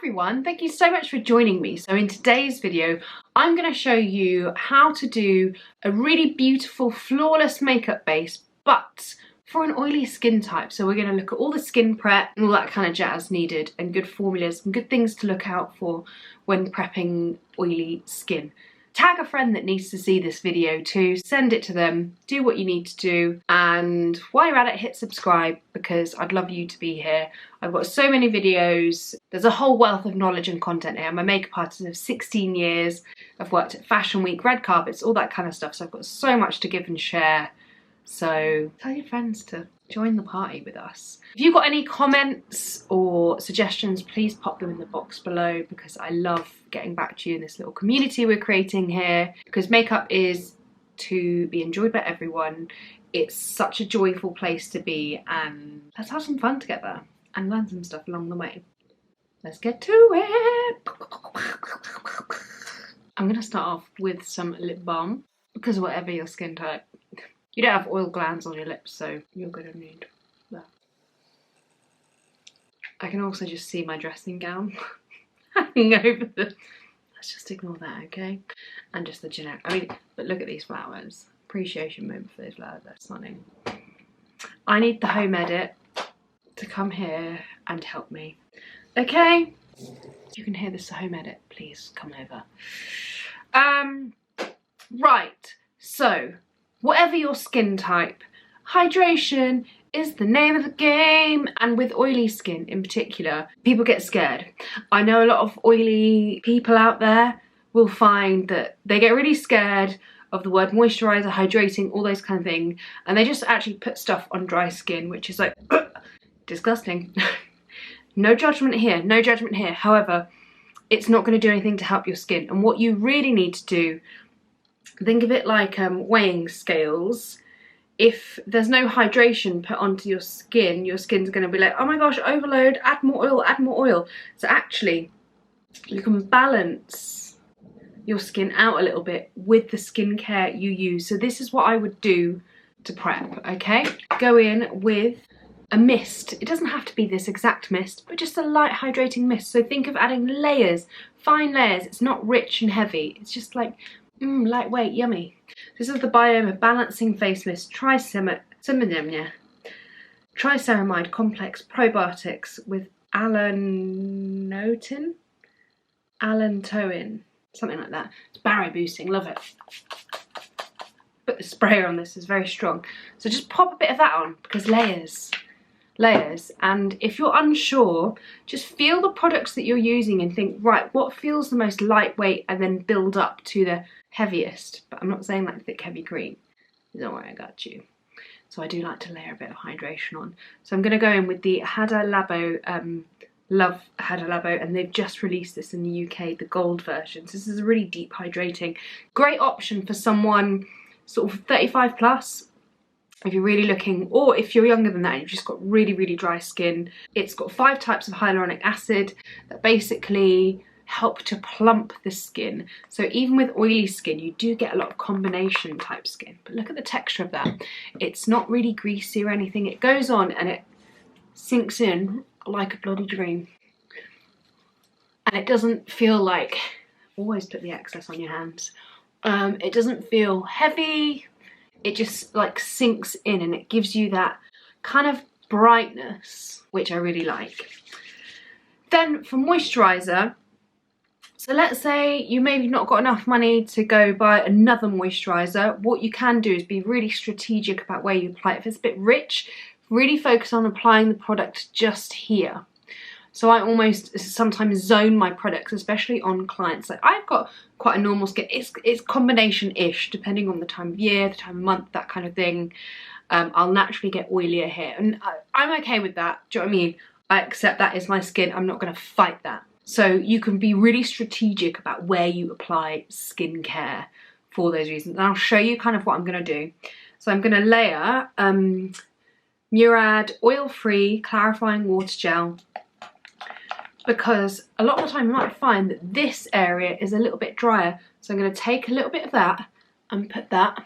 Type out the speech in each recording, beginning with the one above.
everyone, thank you so much for joining me. So in today's video, I'm going to show you how to do a really beautiful, flawless makeup base, but for an oily skin type. So we're going to look at all the skin prep and all that kind of jazz needed, and good formulas and good things to look out for when prepping oily skin. Tag a friend that needs to see this video too, send it to them, do what you need to do, and while you're at it, hit subscribe because I'd love you to be here. I've got so many videos, there's a whole wealth of knowledge and content here. I'm a makeup artist of 16 years, I've worked at Fashion Week, red carpets, all that kind of stuff, so I've got so much to give and share. So tell your friends to join the party with us. If you've got any comments or suggestions, please pop them in the box below because I love getting back to you in this little community we're creating here, because makeup is to be enjoyed by everyone. It's such a joyful place to be, and let's have some fun together and learn some stuff along the way. Let's get to it. I'm gonna start off with some lip balm because whatever your skin type, you don't have oil glands on your lips, so you're gonna need that. I can also just see my dressing gown hanging over the... Let's just ignore that, okay? And just the generic... I mean, but look at these flowers. Appreciation moment for those flowers, they're stunning. I need the home edit to come here and help me. Okay? If you can hear this home edit, please come over. Right, so... whatever your skin type, hydration is the name of the game, and with oily skin in particular, people get scared. I know a lot of oily people out there will find that they get really scared of the word moisturizer, hydrating, all those kind of things, and they just actually put stuff on dry skin, which is like, disgusting. No judgment here, no judgment here. However, it's not going to do anything to help your skin, and what you really need to do, think of it like weighing scales. If there's no hydration put onto your skin's going to be like, oh my gosh, overload, add more oil, add more oil. So actually, you can balance your skin out a little bit with the skincare you use. So this is what I would do to prep, okay? Go in with a mist. It doesn't have to be this exact mist, but just a light hydrating mist. So think of adding layers, fine layers. It's not rich and heavy. It's just like, lightweight, yummy. This is the Balm Balancing Face Mist Triceramide Complex Probiotics with allantoin, something like that. It's barrier boosting, love it. But the sprayer on this is very strong. So just pop a bit of that on because layers. And if you're unsure, just feel the products that you're using and think, right, what feels the most lightweight, and then build up to the heaviest. But I'm not saying like thick heavy cream, don't worry, I got you. So I do like to layer a bit of hydration on. So I'm going to go in with the Hada Labo, love Hada Labo, and they've just released this in the UK, the gold version. So this is a really deep hydrating, great option for someone sort of 35 plus. If you're really looking, or if you're younger than that and you've just got really, really dry skin. It's got 5 types of hyaluronic acid that basically help to plump the skin. So even with oily skin, you do get a lot of combination type skin. But look at the texture of that. It's not really greasy or anything. It goes on and it sinks in like a bloody dream. And it doesn't feel like, always put the excess on your hands. It doesn't feel heavy. It just like sinks in and it gives you that kind of brightness, which I really like. Then for moisturizer, so let's say you maybe not got enough money to go buy another moisturizer. What you can do is be really strategic about where you apply it. If it's a bit rich, really focus on applying the product just here. So I almost sometimes zone my products, especially on clients. Like I've got quite a normal skin. It's combination-ish, depending on the time of year, the time of month, that kind of thing. I'll naturally get oilier here. And I'm okay with that. Do you know what I mean? I accept that is my skin. I'm not going to fight that. So you can be really strategic about where you apply skincare for those reasons. And I'll show you kind of what I'm going to do. So I'm going to layer Murad Oil-Free Clarifying Water Gel, because a lot of the time you might find that this area is a little bit drier. So I'm going to take a little bit of that and put that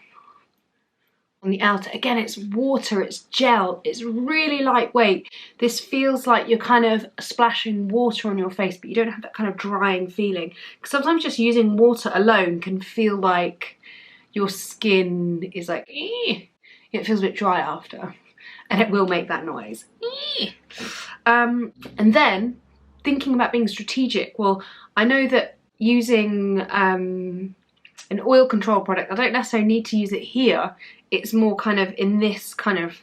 on the outer. Again, it's water, it's gel, it's really lightweight. This feels like you're kind of splashing water on your face, but you don't have that kind of drying feeling. Because sometimes just using water alone can feel like your skin is like, eeh. It feels a bit dry after, and it will make that noise. Eeh. And then thinking about being strategic, well, I know that using an oil control product, I don't necessarily need to use it here. It's more kind of in this kind of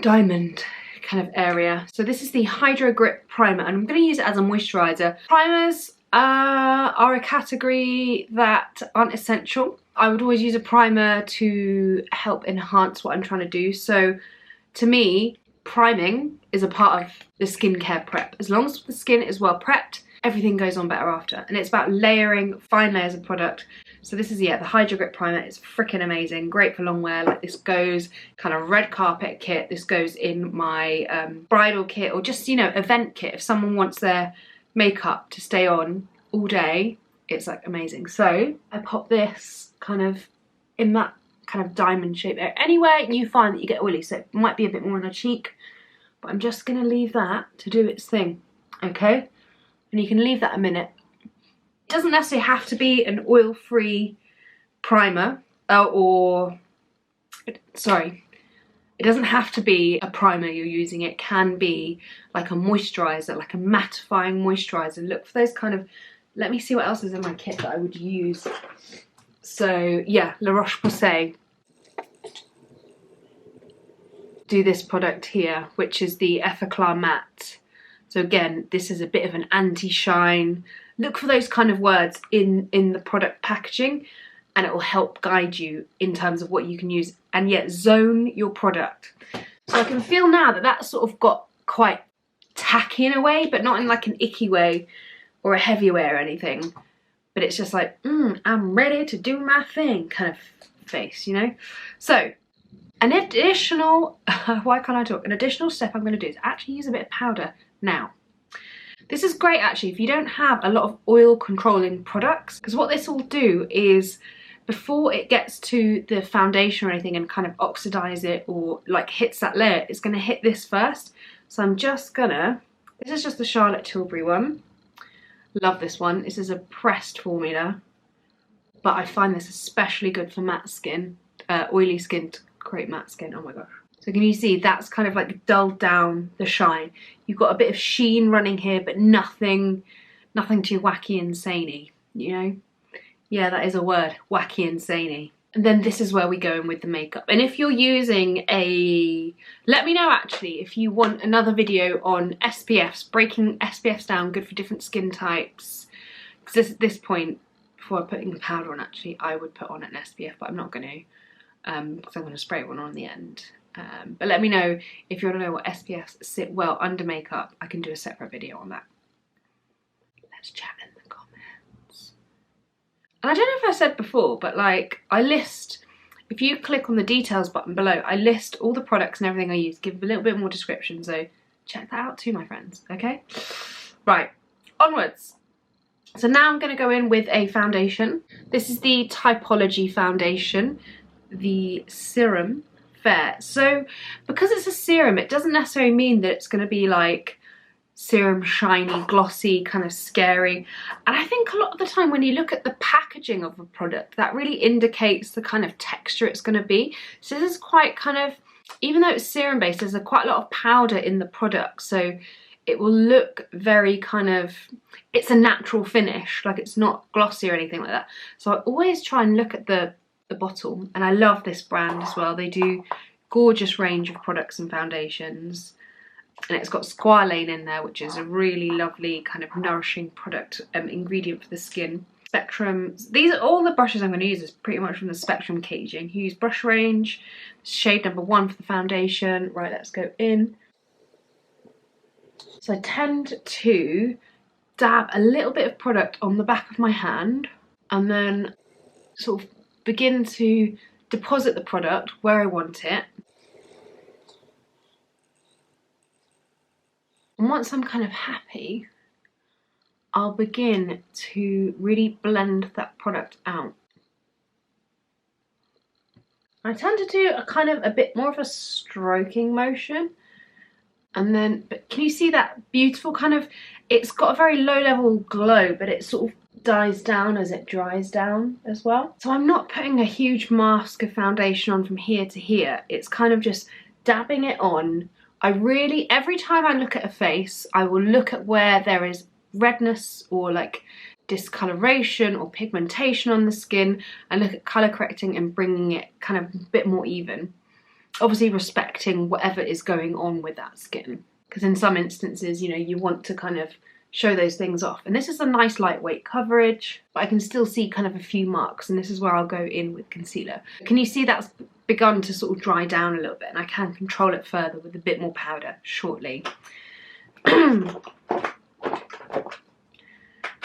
diamond kind of area. So this is the Hydro Grip Primer, and I'm going to use it as a moisturiser. Primers are a category that aren't essential. I would always use a primer to help enhance what I'm trying to do. So to me, priming is a part of the skincare prep. As long as the skin is well prepped, everything goes on better after. And it's about layering fine layers of product. So this is, yeah, the Hydro Grip Primer. It's freaking amazing. Great for long wear. Like, this goes kind of red carpet kit. This goes in my bridal kit, or just, you know, event kit. If someone wants their makeup to stay on all day, it's like amazing. So I pop this kind of in that kind of diamond shape area. Anywhere you find that you get oily, so it might be a bit more on the cheek, but I'm just going to leave that to do its thing, okay? And you can leave that a minute. It doesn't necessarily have to be an oil-free primer, it doesn't have to be a primer you're using. It can be like a moisturiser, like a mattifying moisturiser. Look for those kind of, let me see what else is in my kit that I would use. So yeah, La Roche-Posay do this product here, which is the Effaclar Matte. So again, this is a bit of an anti-shine. Look for those kind of words in the product packaging, and it will help guide you in terms of what you can use, and yet zone your product. So I can feel now that that's sort of got quite tacky in a way, but not in like an icky way or a heavy way or anything. But it's just like, I'm ready to do my thing kind of face, you know? So an additional, why can't I talk? An additional step I'm going to do is actually use a bit of powder now. This is great actually if you don't have a lot of oil controlling products, because what this will do is, before it gets to the foundation or anything and kind of oxidize it or like hits that layer, it's going to hit this first. So I'm just gonna, this is just the Charlotte Tilbury one. Love this one. This is a pressed formula, but I find this especially good for matte skin, oily skin, to create matte skin. Oh my gosh. So can you see that's kind of like dulled down the shine. You've got a bit of sheen running here, but nothing too wacky and insaney, you know? Yeah, that is a word, wacky and insaney. And then this is where we go in with the makeup. And if you're using let me know actually if you want another video on SPFs, breaking SPFs down, good for different skin types. Because at this point, before putting the powder on actually, I would put on an SPF, but I'm not going to, because I'm going to spray one on the end. But let me know if you want to know what SPFs sit well under makeup. I can do a separate video on that. Let's chat in the comments. And I don't know if I said before, but like I list, if you click on the details button below, I list all the products and everything I use, give a little bit more description, so check that out too, my friends, okay? Right, onwards. So now I'm going to go in with a foundation. This is the Typology foundation, the Serum Fair. So because it's a serum, it doesn't necessarily mean that it's going to be like serum, shiny, glossy, kind of scary. And I think a lot of the time when you look at the packaging of a product, that really indicates the kind of texture it's going to be. So this is quite kind of, even though it's serum based, there's quite a lot of powder in the product, so it will look very kind of, it's a natural finish, like it's not glossy or anything like that. So I always try and look at the bottle, and I love this brand as well. They do gorgeous range of products and foundations. And it's got Squalane in there, which is a really lovely kind of nourishing product ingredient for the skin. Spectrum, these are all the brushes I'm going to use is pretty much from the Spectrum caging. Use brush range, shade number 1 for the foundation. Right, let's go in. So I tend to dab a little bit of product on the back of my hand and then sort of begin to deposit the product where I want it. And once I'm kind of happy, I'll begin to really blend that product out. I tend to do a kind of a bit more of a stroking motion. And then, but can you see that beautiful kind of, it's got a very low level glow, but it sort of dies down as it dries down as well. So I'm not putting a huge mask of foundation on from here to here. It's kind of just dabbing it on. I really, every time I look at a face, I will look at where there is redness or like discoloration or pigmentation on the skin and look at colour correcting and bringing it kind of a bit more even. Obviously respecting whatever is going on with that skin, because in some instances, you know, you want to kind of show those things off. And this is a nice lightweight coverage, but I can still see kind of a few marks, and this is where I'll go in with concealer. Can you see that's begun to sort of dry down a little bit, and I can control it further with a bit more powder shortly. Then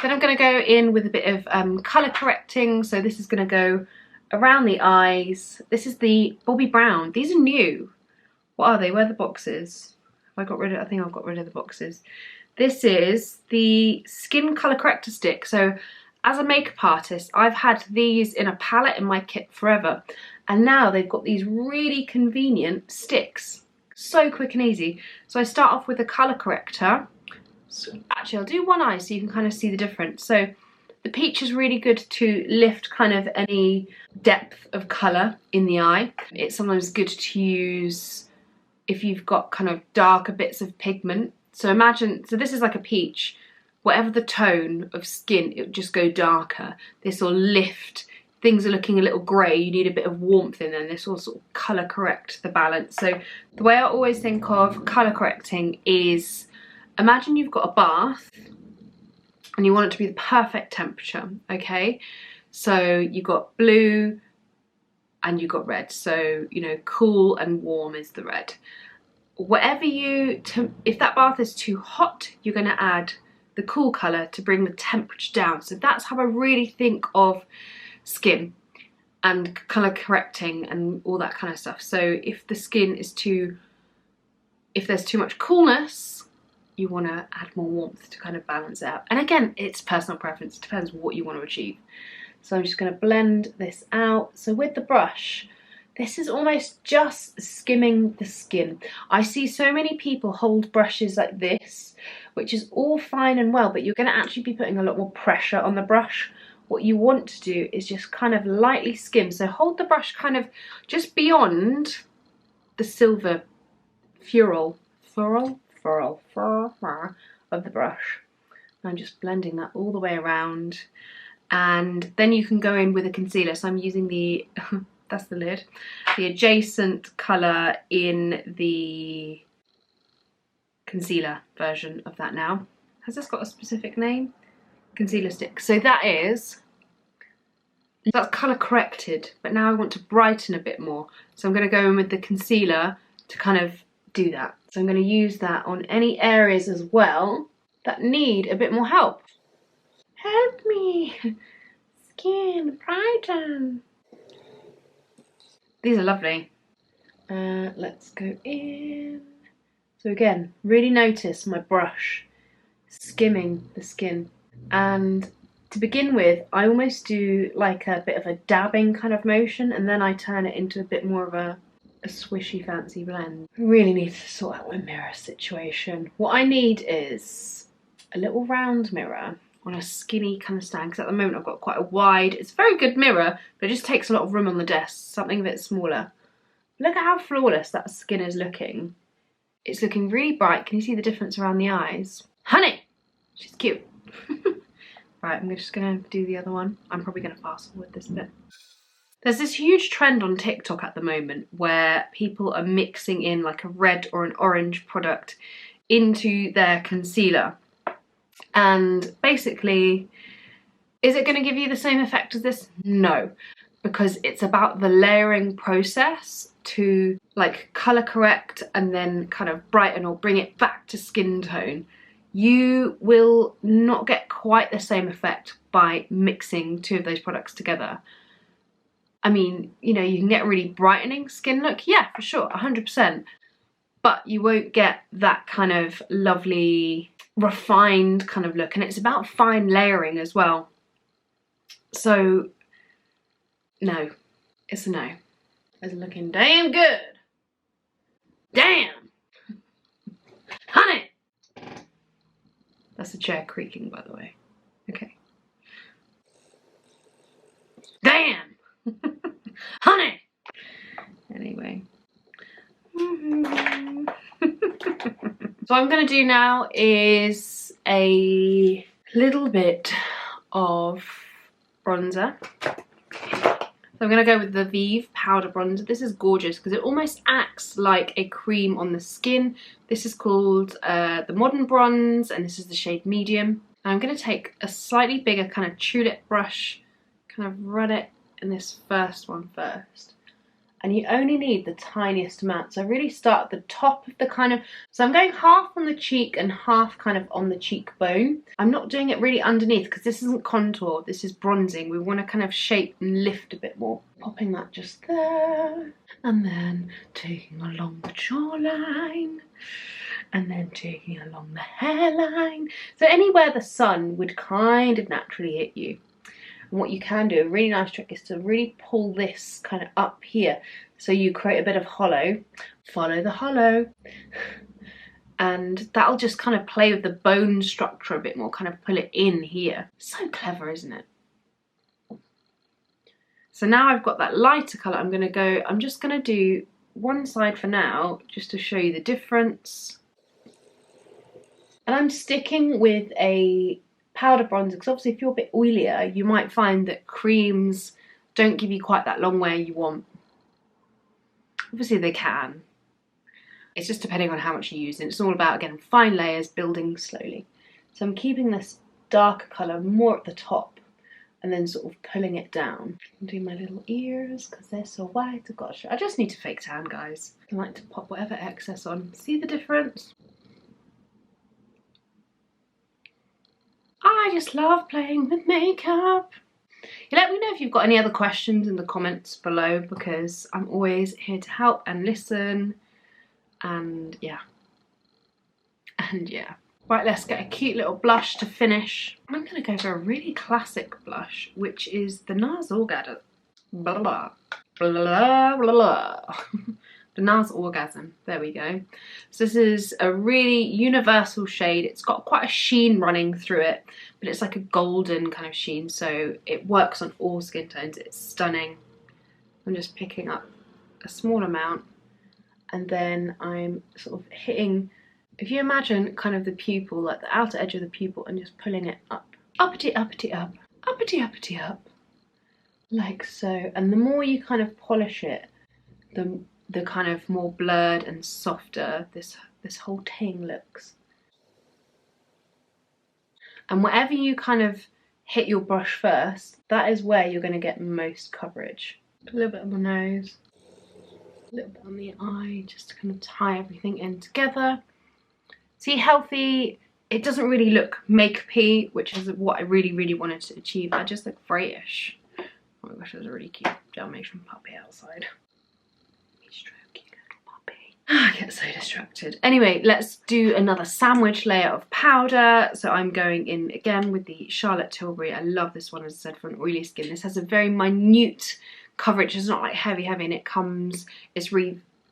I'm going to go in with a bit of colour correcting. So this is going to go around the eyes. This is the Bobbi Brown. These are new. What are they? Where are the boxes? Have I got rid of? I think I've got rid of the boxes. This is the Skin Colour Corrector Stick. So as a makeup artist, I've had these in a palette in my kit forever. And now they've got these really convenient sticks. So quick and easy. So I start off with a colour corrector. So actually, I'll do one eye so you can kind of see the difference. So the peach is really good to lift kind of any depth of colour in the eye. It's sometimes good to use if you've got kind of darker bits of pigment. So imagine, so this is like a peach. Whatever the tone of skin, it would just go darker. This will lift. Things are looking a little grey, you need a bit of warmth in there, and this will sort of colour correct the balance. So the way I always think of colour correcting is, imagine you've got a bath and you want it to be the perfect temperature, okay? So you've got blue and you've got red. So, you know, cool and warm is the red. Whatever if that bath is too hot, you're gonna add the cool colour to bring the temperature down. So that's how I really think of skin and colour correcting and all that kind of stuff. So if the skin is if there's too much coolness, you want to add more warmth to kind of balance it out. And again, it's personal preference. It depends what you want to achieve. So I'm just going to blend this out. So with the brush, this is almost just skimming the skin. I see so many people hold brushes like this, which is all fine and well, but you're going to actually be putting a lot more pressure on the brush. What you want to do is just kind of lightly skim. So hold the brush kind of just beyond the silver furrow of the brush. I'm just blending that all the way around, and then you can go in with a concealer. So I'm using the that's the lid, the adjacent colour in the concealer version of that now. Has this got a specific name? Concealer stick. So that's colour corrected, but now I want to brighten a bit more. So I'm going to go in with the concealer to kind of do that. So I'm going to use that on any areas as well that need a bit more help. Help me! Skin, brighten! These are lovely. Let's go in. So again, really notice my brush skimming the skin. And to begin with, I almost do like a bit of a dabbing kind of motion, and then I turn it into a bit more of a swishy fancy blend. I really need to sort out my mirror situation. What I need is a little round mirror on a skinny kind of stand, because at the moment I've got quite a wide, it's a very good mirror, but it just takes a lot of room on the desk, something a bit smaller. Look at how flawless that skin is looking. It's looking really bright. Can you see the difference around the eyes? Honey! She's cute. Right, I'm just gonna do the other one. I'm probably gonna fast forward this bit. There's this huge trend on TikTok at the moment where people are mixing in like a red or an orange product into their concealer. And basically, is it going to give you the same effect as this? No, because it's about the layering process to like colour correct and then kind of brighten or bring it back to skin tone. You will not get quite the same effect by mixing two of those products together. I mean, you know, you can get a really brightening skin look, yeah, for sure, 100%. But you won't get that kind of lovely, refined kind of look. And it's about fine layering as well. So, no, it's a no. It's looking damn good. Damn! Honey! That's the chair creaking, by the way. Okay. Damn! Honey! Anyway. So what I'm going to do now is a little bit of bronzer. So I'm going to go with the Vive powder bronzer. This is gorgeous because it almost acts like a cream on the skin. This is called the Modern Bronze, and this is the shade Medium. And I'm going to take a slightly bigger kind of tulip brush, kind of run it in this first one first. And you only need the tiniest amount. So I really start at the top of the kind of, so I'm going half on the cheek and half kind of on the cheekbone. I'm not doing it really underneath because this isn't contour, this is bronzing. We want to kind of shape and lift a bit more. Popping that just there. And then taking along the jawline. And then taking along the hairline. So anywhere the sun would kind of naturally hit you. And what you can do, a really nice trick, is to really pull this kind of up here. So you create a bit of hollow. Follow the hollow. And that'll just kind of play with the bone structure a bit more, kind of pull it in here. So clever, isn't it? So now I've got that lighter colour, I'm just going to do one side for now, just to show you the difference. And I'm sticking with a powder bronzer because obviously if you're a bit oilier, you might find that creams don't give you quite that long wear you want. Obviously they can. It's just depending on how much you use, and it's all about, again, fine layers, building slowly. So I'm keeping this darker colour more at the top and then sort of pulling it down. Do my little ears because they're so white. Oh gosh, I just need to fake tan, guys. I like to pop whatever excess on. See the difference? I just love playing with makeup. You let me know if you've got any other questions in the comments below because I'm always here to help and listen. And yeah. Right, let's get a cute little blush to finish. I'm going to go for a really classic blush, which is the NARS Orgasm. Blah, blah, blah, blah, blah, blah. The NARS Orgasm. There we go. So this is a really universal shade. It's got quite a sheen running through it, but it's like a golden kind of sheen, so it works on all skin tones. It's stunning. I'm just picking up a small amount, and then I'm sort of hitting, if you imagine kind of the pupil, like the outer edge of the pupil, and just pulling it up. Uppity, uppity, up. Uppity, uppity, up. Like so. And the more you kind of polish it, the kind of more blurred and softer this whole thing looks. And whatever you kind of hit your brush first, that is where you're going to get most coverage. A little bit on the nose, a little bit on the eye, just to kind of tie everything in together. See, healthy, it doesn't really look makeup-y, which is what I really wanted to achieve. I just look grayish. Oh my gosh, there's a really cute Dalmatian puppy outside. I get so distracted. Anyway, let's do another sandwich layer of powder. So I'm going in again with the Charlotte Tilbury. I love this one, as I said, for an oily skin. This has a very minute coverage. It's not like heavy, and it comes,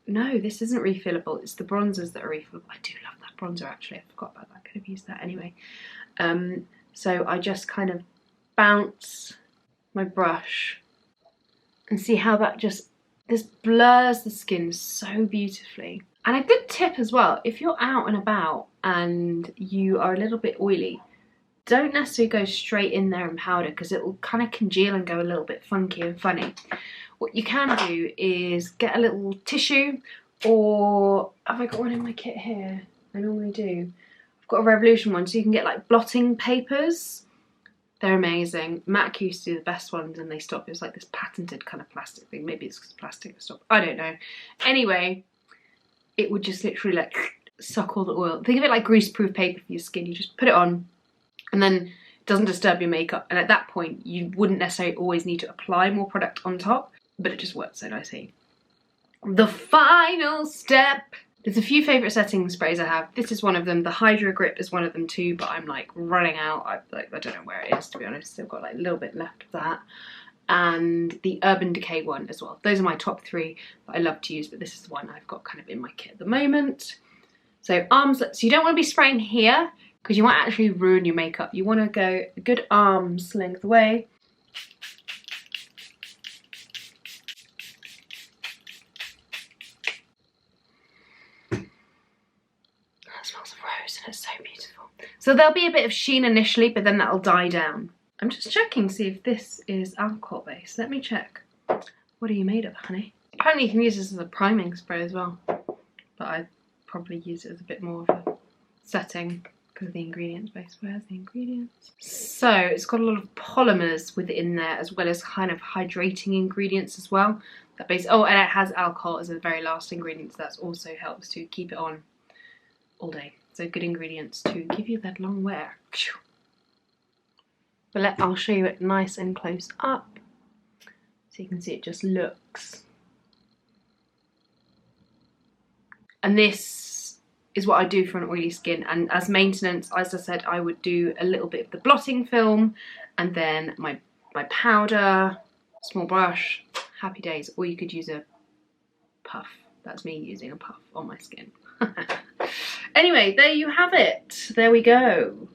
no, this isn't refillable. It's the bronzers that are refillable. I do love that bronzer, actually. I forgot about that. I could have used that anyway. So I just kind of bounce my brush and see how that just, this blurs the skin so beautifully. And a good tip as well, if you're out and about and you are a little bit oily, don't necessarily go straight in there and powder because it will kind of congeal and go a little bit funky and funny. What you can do is get a little tissue, or have I got one in my kit here? I normally do. I've got a Revolution one, so you can get like blotting papers. They're amazing. MAC used to do the best ones and they stopped. It was like this patented kind of plastic thing. Maybe it's because plastic stopped. I don't know. Anyway, it would just literally like suck all the oil. Think of it like greaseproof paper for your skin. You just put it on and then it doesn't disturb your makeup. And at that point, you wouldn't necessarily always need to apply more product on top, but it just works so nicely. The final step. There's a few favourite setting sprays I have. This is one of them. The Hydro Grip is one of them too, but I'm like running out. I don't know where it is, to be honest. I've got like a little bit left of that. and the Urban Decay one as well. Those are my top 3 that I love to use, but this is the one I've got kind of in my kit at the moment. So arms, so you don't want to be spraying here because you might actually ruin your makeup. You want to go a good arm's length away. That smells of rose and it's so beautiful. So there'll be a bit of sheen initially, but then that'll die down. I'm just checking to see if this is alcohol based. Let me check. What are you made of, honey? Apparently you can use this as a priming spray as well, but I probably use it as a bit more of a setting because of the ingredients base. Where's the ingredients? So it's got a lot of polymers within there as well as kind of hydrating ingredients as well. That base, oh, and it has alcohol as a very last ingredient, so that also helps to keep it on all day. So good ingredients to give you that long wear. But I'll show you it nice and close up so you can see it just looks. And this is what I do for an oily skin, and as maintenance, as I said, I would do a little bit of the blotting film and then my powder, small brush, happy days, or you could use a puff. That's me using a puff on my skin. Anyway, there you have it. There we go.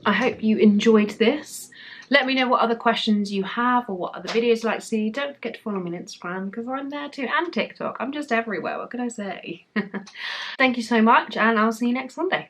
I hope you enjoyed this. Let me know what other questions you have or what other videos you'd like to see. Don't forget to follow me on Instagram because I'm there too, and TikTok. I'm just everywhere. What can I say? Thank you so much, and I'll see you next Sunday.